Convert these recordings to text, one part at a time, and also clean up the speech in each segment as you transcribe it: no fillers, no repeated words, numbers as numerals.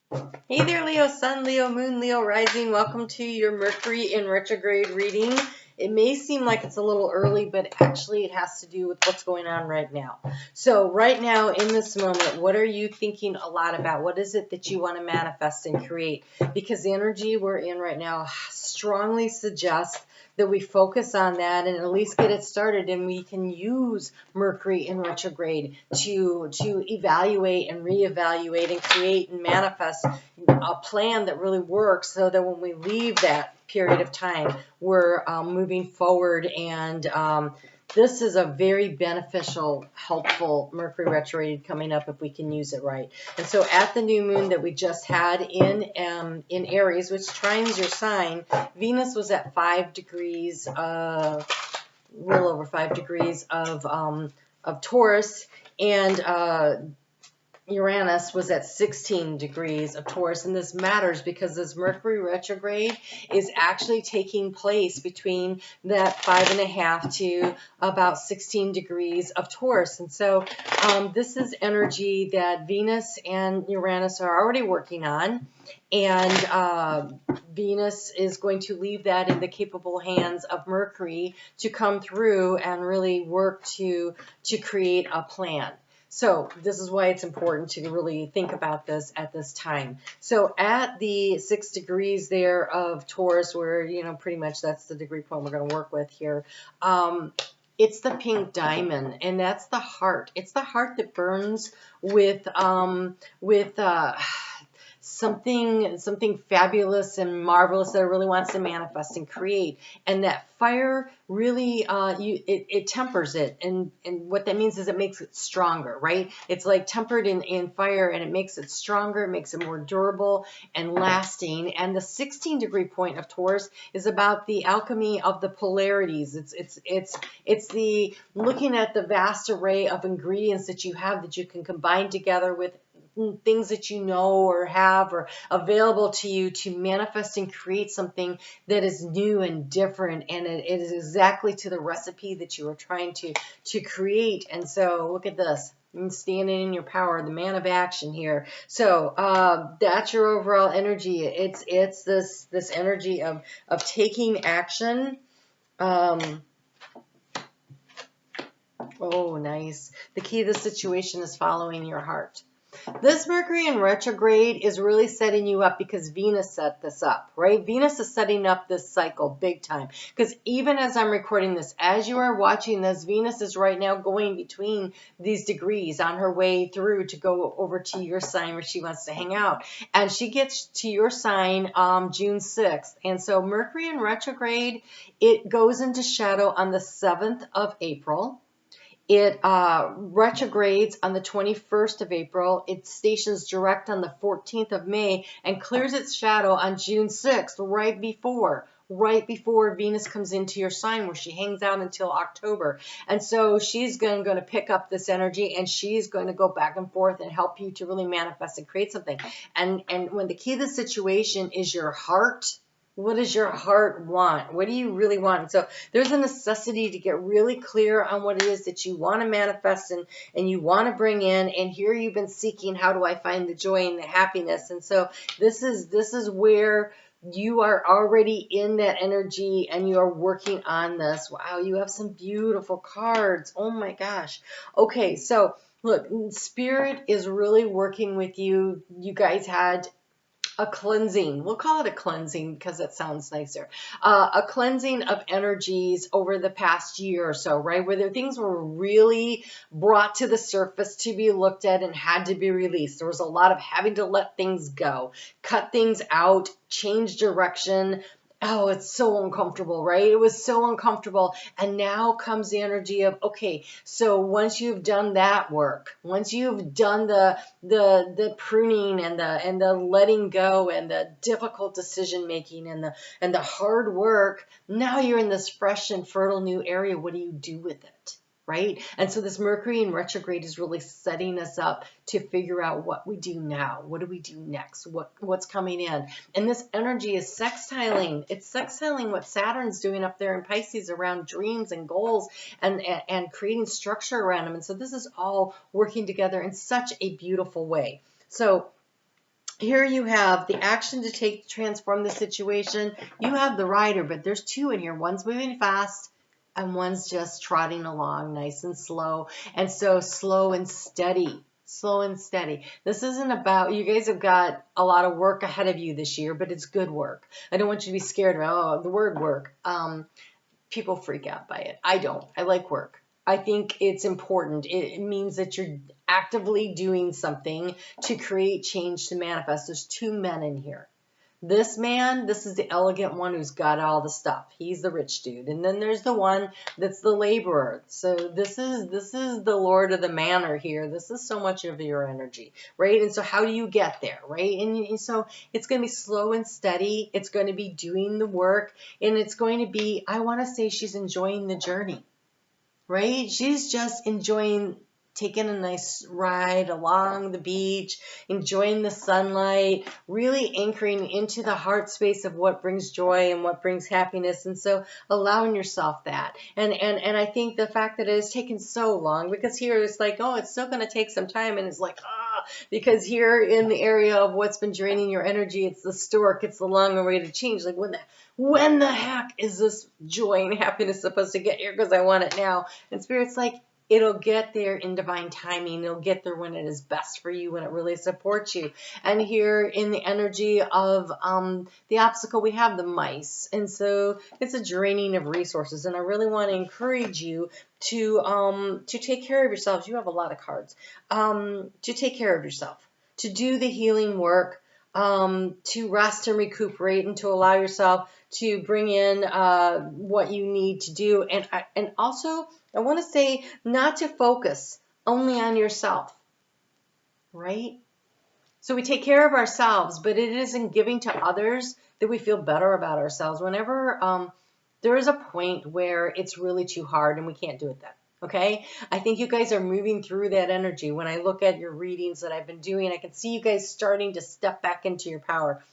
Hey there, Leo Sun, Leo Moon, Leo Rising. Welcome to your Mercury in retrograde reading. It may seem like it's a little early, but actually it has to do with what's going on right now. So right now in this moment, what are you thinking a lot about? What is it that you want to manifest and create? Because the energy we're in right now strongly suggests that we focus on that and at least get it started, and we can use Mercury in retrograde to evaluate and reevaluate and create and manifest a plan that really works, so that when we leave that period of time, we're moving forward. And this is a very beneficial, helpful Mercury retrograde coming up if we can use it right. And so at the new moon that we just had in Aries, which trines your sign, Venus was at 5 degrees, a little over 5 degrees of Taurus, and Uranus was at 16 degrees of Taurus. And this matters because this Mercury retrograde is actually taking place between that 5.5 to about 16 degrees of Taurus. And so this is energy that Venus and Uranus are already working on. And Venus is going to leave that in the capable hands of Mercury to come through and really work to create a plan. So this is why it's important to really think about this at this time. So at the 6 degrees there of Taurus, where, pretty much that's the degree point we're going to work with here, it's the pink diamond, and that's the heart. It's the heart that burns with something fabulous and marvelous that it really wants to manifest and create. And that fire really it tempers it, and what that means is it makes it stronger, right? It's like tempered in fire, and it makes it stronger, it makes it more durable and lasting. And the 16 degree point of Taurus is about the alchemy of the polarities. It's the looking at the vast array of ingredients that you have that you can combine together with things that you know or have or available to you to manifest and create something that is new and different, and it is exactly to the recipe that you are trying to create. And so look at this, standing in your power, the man of action here. So that's your overall energy. It's this energy of taking action. Oh, nice. The key to the situation is following your heart. This Mercury in retrograde is really setting you up because Venus set this up, right? Venus is setting up this cycle big time, because even as I'm recording this, as you are watching this, Venus is right now going between these degrees on her way through to go over to your sign where she wants to hang out. And she gets to your sign June 6th. And so Mercury in retrograde, it goes into shadow on the 7th of April. It retrogrades on the 21st of April. It stations direct on the 14th of May and clears its shadow on June 6th, right before Venus comes into your sign, where she hangs out until October. And so she's going to pick up this energy, and she's going to go back and forth and help you to really manifest and create something. And when the key to the situation is your heart, what does your heart want? What do you really want? And so there's a necessity to get really clear on what it is that you want to manifest and you want to bring in. And here you've been seeking, how do I find the joy and the happiness? And so this is where you are already in that energy and you are working on this. Wow, you have some beautiful cards. Oh my gosh. Okay, so look, Spirit is really working with you. You guys had a cleansing. We'll call it a cleansing because it sounds nicer. A cleansing of energies over the past year or so, right? Where there things were really brought to the surface to be looked at and had to be released. There was a lot of having to let things go, cut things out, change direction. Oh, it's so uncomfortable, right? It was so uncomfortable. And now comes the energy of, okay, so once you've done that work, once you've done the pruning and the letting go and the difficult decision making and the hard work, now you're in this fresh and fertile new area. What do you do with it? Right? And so this Mercury in retrograde is really setting us up to figure out what we do now. What do we do next? What's coming in? And this energy is sextiling. It's sextiling what Saturn's doing up there in Pisces around dreams and goals and creating structure around them. And so this is all working together in such a beautiful way. So here you have the action to take to transform the situation. You have the rider, but there's two in here. One's moving fast and one's just trotting along nice and slow. And so slow and steady. Slow and steady. This isn't about, you guys have got a lot of work ahead of you this year, but it's good work. I don't want you to be scared about, oh, the word work. People freak out by it. I don't. I like work. I think it's important. It means that you're actively doing something to create change to manifest. There's two men in here. This man, this is the elegant one who's got all the stuff. He's the rich dude. And then there's the one that's the laborer. So this is the lord of the manor here. This is so much of your energy, right? And so how do you get there, right? And so it's going to be slow and steady. It's going to be doing the work. And it's going to be, I want to say she's enjoying the journey, right? She's just enjoying taking a nice ride along the beach, enjoying the sunlight, really anchoring into the heart space of what brings joy and what brings happiness. And so allowing yourself that. And I think the fact that it has taken so long, because here it's like, oh, it's still going to take some time. And it's like, because here in the area of what's been draining your energy, it's the stork, it's the long awaited change. Like when the heck is this joy and happiness supposed to get here? Because I want it now. And Spirit's like, it'll get there in divine timing. It'll get there when it is best for you, when it really supports you. And here in the energy of the obstacle, we have the mice. And so it's a draining of resources. And I really want to encourage you to take care of yourselves. You have a lot of cards. To take care of yourself, to do the healing work, to rest and recuperate, and to allow yourself to bring in what you need to do. And also, I want to say not to focus only on yourself, right? So we take care of ourselves, but it is in giving to others that we feel better about ourselves. Whenever there is a point where it's really too hard and we can't do it then. Okay, I think you guys are moving through that energy. When I look at your readings that I've been doing, I can see you guys starting to step back into your power.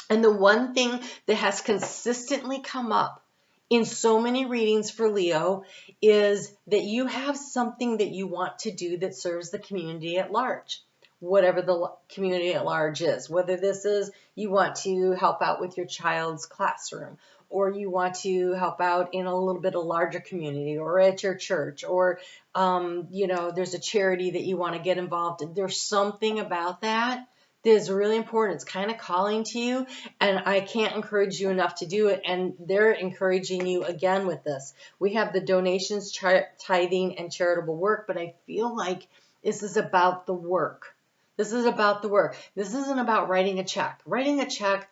And the one thing that has consistently come up in so many readings for Leo is that you have something that you want to do that serves the community at large, whatever the community at large is. Whether this is you want to help out with your child's classroom, or you want to help out in a little bit of larger community, or at your church, or there's a charity that you want to get involved in. There's something about that is really important. It's kind of calling to you, and I can't encourage you enough to do it. And they're encouraging you again with this. We have the donations, tithing, and charitable work, but I feel like this is about the work. This is about the work. This isn't about writing a check. Writing a check,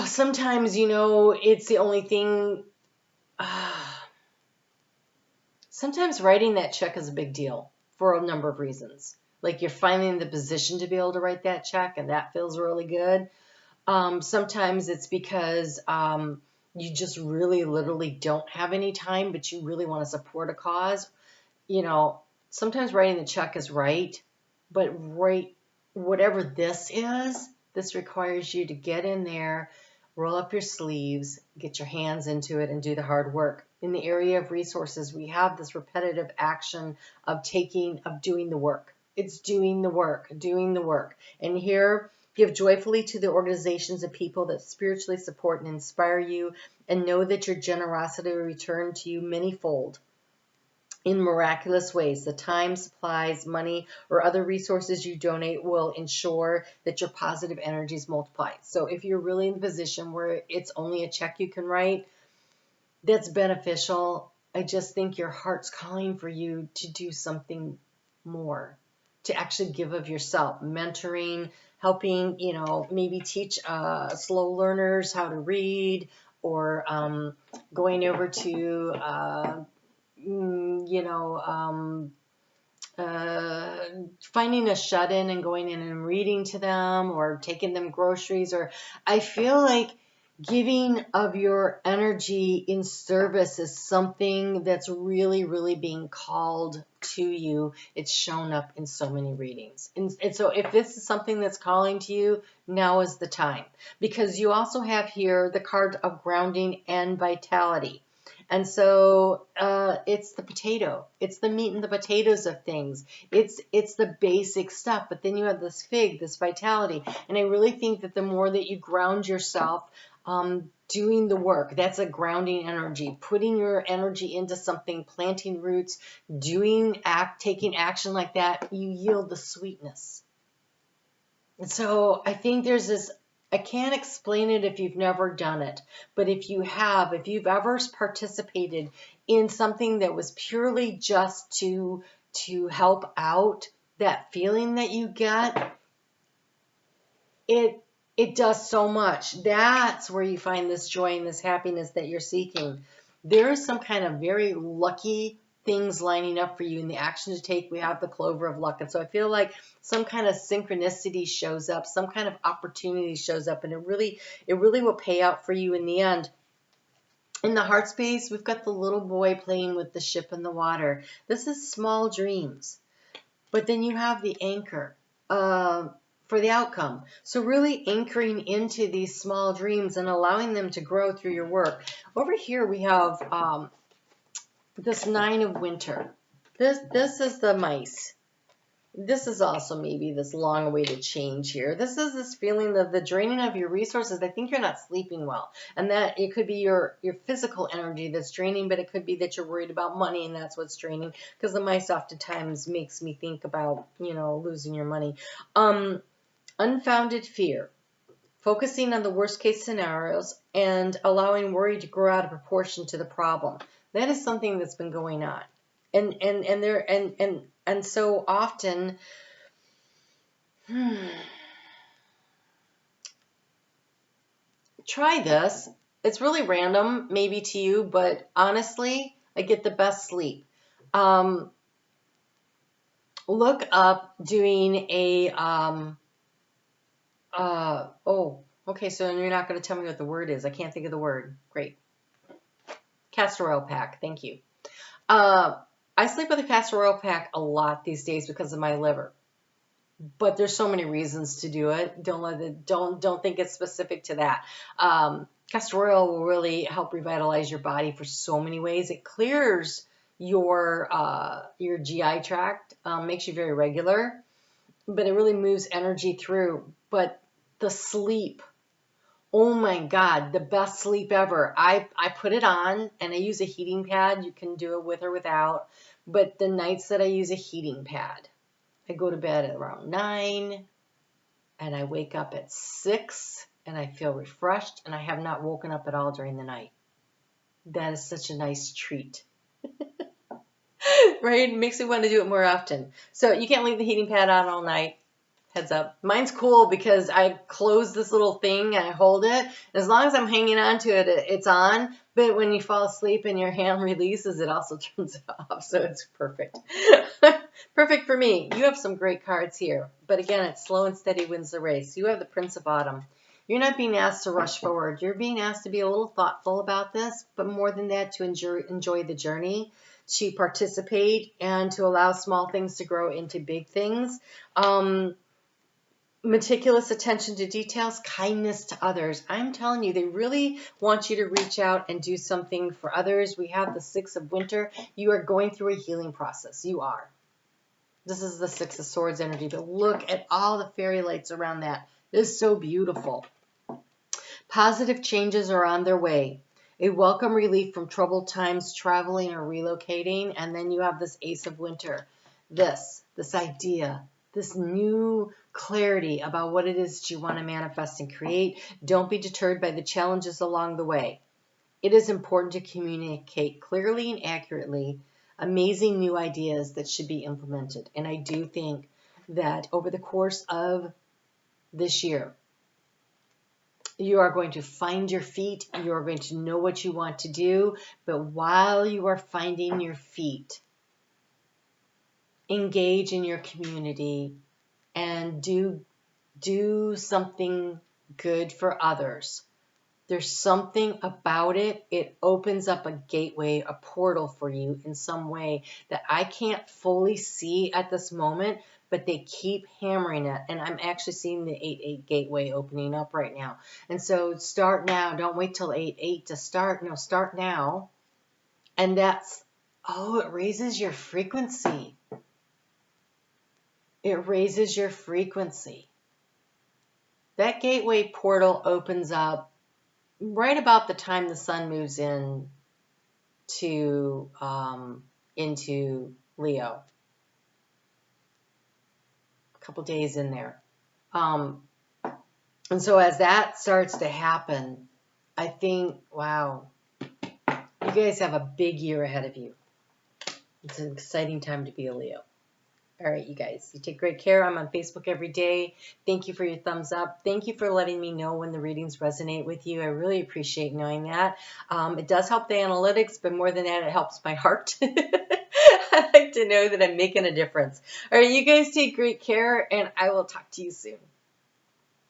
sometimes, it's the only thing. Sometimes writing that check is a big deal for a number of reasons. Like you're finally in the position to be able to write that check, and that feels really good. Sometimes it's because you just really literally don't have any time, but you really want to support a cause. Sometimes writing the check is right, but whatever this is, this requires you to get in there, roll up your sleeves, get your hands into it, and do the hard work. In the area of resources, we have this repetitive action of doing the work. It's doing the work. And here, give joyfully to the organizations and people that spiritually support and inspire you, and know that your generosity will return to you manyfold in miraculous ways. The time, supplies, money, or other resources you donate will ensure that your positive energies multiply. So if you're really in a position where it's only a check you can write, that's beneficial. I just think your heart's calling for you to do something more, to actually give of yourself, mentoring, helping, maybe teach slow learners how to read, or going over to, finding a shut-in and going in and reading to them, or taking them groceries. Or I feel like giving of your energy in service is something that's really, really being called to you. It's shown up in so many readings. And so if this is something that's calling to you, now is the time. Because you also have here the card of grounding and vitality. And so it's the potato. It's the meat and the potatoes of things. It's the basic stuff. But then you have this fig, this vitality. And I really think that the more that you ground yourself, doing the work, that's a grounding energy. Putting your energy into something, planting roots, taking action like that, you yield the sweetness. And so I think there's this, I can't explain it if you've never done it, but if you've ever participated in something that was purely just to help out, that feeling that you get, it does so much. That's where you find this joy and this happiness that you're seeking. There is some kind of very lucky things lining up for you in the action to take. We have the clover of luck. And so I feel like some kind of synchronicity shows up, some kind of opportunity shows up, and it really will pay out for you in the end. In the heart space, we've got the little boy playing with the ship in the water. This is small dreams. But then you have the anchor for the outcome. So really anchoring into these small dreams and allowing them to grow through your work. Over here we have this 9 of winter. This is the mice. This is also maybe this long-awaited change here. This is this feeling of the draining of your resources. I think you're not sleeping well. And that it could be your physical energy that's draining, but it could be that you're worried about money and that's what's draining. Because the mice oftentimes makes me think about, losing your money. Unfounded fear. Focusing on the worst-case scenarios and allowing worry to grow out of proportion to the problem. That is something that's been going on. And so often, try this. It's really random, maybe to you, but honestly, I get the best sleep. Look up doing a, okay, so you're not going to tell me what the word is. I can't think of the word. Great. Castor oil pack. Thank you. I sleep with a castor oil pack a lot these days because of my liver. But there's so many reasons to do it. Don't think it's specific to that. Castor oil will really help revitalize your body for so many ways. It clears your GI tract, makes you very regular, but it really moves energy through. But the sleep, oh my God, the best sleep ever. I put it on and I use a heating pad. You can do it with or without. But the nights that I use a heating pad, I go to bed at around 9 and I wake up at 6 and I feel refreshed and I have not woken up at all during the night. That is such a nice treat. Right? It makes me want to do it more often. So you can't leave the heating pad on all night. Heads up. Mine's cool because I close this little thing and I hold it. And as long as I'm hanging on to it, it's on. But when you fall asleep and your hand releases, it also turns off. So it's perfect. Perfect for me. You have some great cards here. But again, it's slow and steady wins the race. You have the Prince of Autumn. You're not being asked to rush forward. You're being asked to be a little thoughtful about this. But more than that, to enjoy the journey, to participate, and to allow small things to grow into big things. Meticulous attention to details, kindness to others. I'm telling you, they really want you to reach out and do something for others. We have the 6 of winter. You are going through a healing process. You are. This is the 6 of swords energy, but look at all the fairy lights around that. It is so beautiful. Positive changes are on their way. A welcome relief from troubled times, traveling or relocating. And then you have this Ace of Winter. This idea, this new clarity about what it is that you want to manifest and create. Don't be deterred by the challenges along the way. It is important to communicate clearly and accurately amazing new ideas that should be implemented. And I do think that over the course of this year, you are going to find your feet. You are going to know what you want to do. But while you are finding your feet, engage in your community and do something good for others. There's something about it. It opens up a gateway, a portal for you in some way that I can't fully see at this moment, but they keep hammering it. And I'm actually seeing the 8-8 gateway opening up right now. And so start now. Don't wait till 8-8 to start. No, start now. And that's, oh, it raises your frequency. It raises your frequency. That gateway portal opens up right about the time the sun moves into Leo. A couple days in there. And so as that starts to happen, I think, wow, you guys have a big year ahead of you. It's an exciting time to be a Leo. All right, you guys, you take great care. I'm on Facebook every day. Thank you for your thumbs up. Thank you for letting me know when the readings resonate with you. I really appreciate knowing that. It does help the analytics, but more than that, it helps my heart. I like to know that I'm making a difference. All right, you guys take great care, and I will talk to you soon.